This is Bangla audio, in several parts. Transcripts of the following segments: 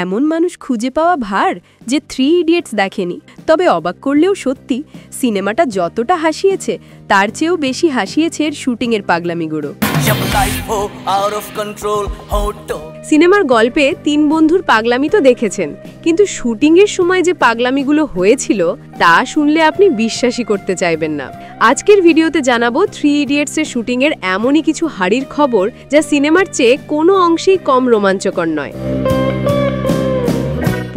এমন মানুষ খুঁজে পাওয়া ভার যে 3 ইডিয়টস দেখেনি। তবে অবাক করলেও সত্যি, সিনেমাটা যতটা হাসিয়েছে তার চেয়েও বেশি হাসিয়েছে এর শুটিংয়ের পাগলামিগুলো। সিনেমার গল্পে 3 বন্ধুর পাগলামি তো দেখেছেন, কিন্তু শুটিংয়ের সময় যে পাগলামিগুলো হয়েছিল তা শুনলে আপনি বিশ্বাসই করতে চাইবেন না। আজকের ভিডিওতে জানাবো 3 ইডিয়টসের শুটিংয়ের এমনই কিছু হাড়ির খবর যা সিনেমার চেয়ে কোনো অংশেই কম রোমাঞ্চকর নয়।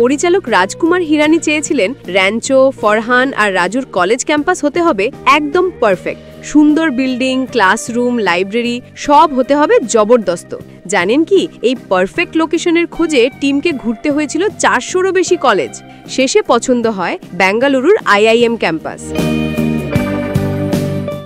পরিচালক রাজকুমার হিরানি চেয়েছিলেন র্যাঞ্চো, ফরহান আর রাজুর কলেজ ক্যাম্পাস হতে হবে একদম পারফেক্ট। সুন্দর বিল্ডিং, ক্লাসরুম, লাইব্রেরি সব হতে হবে জবরদস্ত। জানেন কি, এই পারফেক্ট লোকেশনের খোঁজে টিমকে ঘুরতে হয়েছিল 400রও বেশি কলেজ। শেষে পছন্দ হয় বেঙ্গালুরুর IIM ক্যাম্পাস।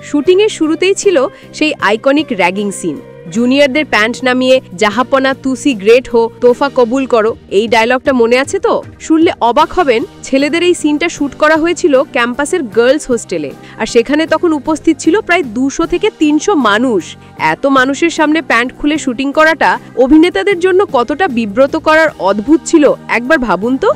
শুটিংয়ের শুরুতেই ছিল সেই আইকনিক র্যাগিং সিন। জুনিয়রদের প্যান্ট নামিয়ে জাহাপনা তুসি গ্রেট হো, তোফা কবুল করো, এই ডায়লগটা মনে আছে তো? শুনলে অবাক হবেন, ছেলেদের এই সিনটা শুট করা হয়েছিল ক্যাম্পাসের গার্লস হোস্টেলে, আর সেখানে তখন উপস্থিত ছিল প্রায় 200 থেকে 300 মানুষ। এত মানুষের সামনে প্যান্ট খুলে শুটিং করাটা অভিনেতাদের জন্য কতটা বিব্রত করার অদ্ভুত ছিল একবার ভাবুন তো।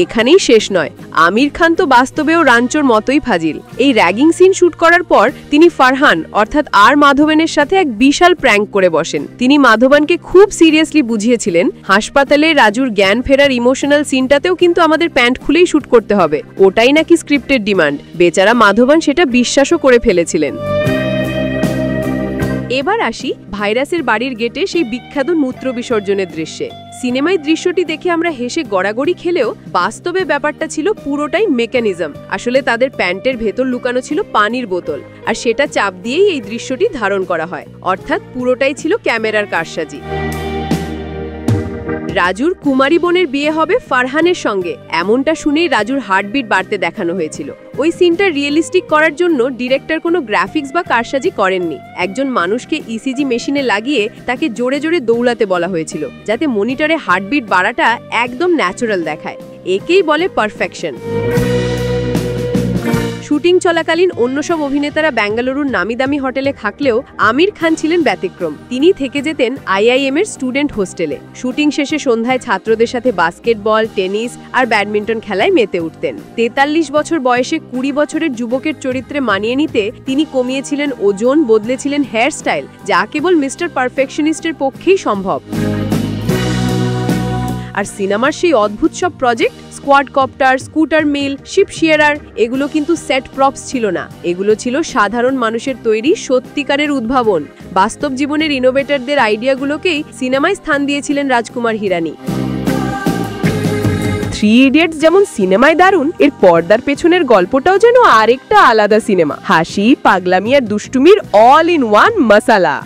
এখানেই শেষ নয়, আমির খান তো বাস্তবেও রাঞ্চোর মতোই ফাজিল। এই র্যাগিং সিন শুট করার পর তিনি ফারহান অর্থাৎ আর মাধবনের সাথে এক বিশাল প্র্যাঙ্ক করে বসেন। তিনি মাধবনকে খুব সিরিয়াসলি বুঝিয়েছিলেন, হাসপাতালে রাজুর জ্ঞান ফেরার ইমোশনাল সিনটাতেও কিন্তু আমাদের প্যান্ট খুলেই শুট করতে হবে, ওটাই নাকি স্ক্রিপ্টের ডিমান্ড। বেচারা মাধবন সেটা বিশ্বাসও করে ফেলেছিলেন। এবার আসি ভাইরাসের বাড়ির গেটে সেই বিখ্যাত মূত্র বিসর্জনের দৃশ্যে। সিনেমায় দৃশ্যটি দেখে আমরা হেসে গড়াগড়ি খেলেও বাস্তবে ব্যাপারটা ছিল পুরোটাই মেকানিজম। আসলে তাদের প্যান্টের ভেতর লুকানো ছিল পানির বোতল, আর সেটা চাপ দিয়েই এই দৃশ্যটি ধারণ করা হয়। অর্থাৎ পুরোটাই ছিল ক্যামেরার কারসাজি। রাজুর কুমারী বোনের বিয়ে হবে ফারহানের সঙ্গে, এমনটা শুনেই রাজুর হার্টবিট বাড়তে দেখানো হয়েছিল। ওই সিনটা রিয়েলিস্টিক করার জন্য ডিরেক্টর কোনো গ্রাফিক্স বা কারসাজি করেননি। একজন মানুষকে ইসিজি মেশিনে লাগিয়ে তাকে জোরে জোরে দৌড়াতে বলা হয়েছিল, যাতে মনিটরে হার্টবিট বাড়াটা একদম ন্যাচারাল দেখায়। একেই বলে পারফেকশন। শুটিং চলাকালীন অন্য সব অভিনেতারা বেঙ্গালুরুর নামিদামি হোটেলে থাকলেও আমির খান ছিলেন ব্যতিক্রম। তিনি থেকে যেতেন IIM এর স্টুডেন্ট হোস্টেলে। শুটিং শেষে সন্ধ্যায় ছাত্রদের সাথে বাস্কেটবল, টেনিস আর ব্যাডমিন্টন খেলায় মেতে উঠতেন। 43 বছর বয়সে 20 বছরের যুবকের চরিত্রে মানিয়ে নিতে তিনি কমিয়েছিলেন ওজন, বদলেছিলেন হেয়ারস্টাইল, যা কেবল মিস্টার পারফেকশনিস্টের পক্ষেই সম্ভব। আর সিনেমার সেই অদ্ভুত সব প্রজেক্ট, স্কোয়াড কপ্টার, স্কুটার মিল, শিপ শিয়ারার, এগুলো কিন্তু সেট প্রপস ছিল না, এগুলো ছিল সাধারণ মানুষের তৈরি সত্যিকারের উদ্ভাবন। বাস্তব জীবনের ইনোভেটরদের আইডিয়াগুলোকেই সিনেমায় স্থান দিয়েছিলেন রাজকুমার হিরানি। 3 ইডিয়টস যেমন সিনেমায় দারুণ, এর পর্দার পেছনের গল্পটাও যেন আরেকটা আলাদা সিনেমা। হাসি, পাগলামি আর দুষ্টুমির অল ইন ওয়ান মশালা।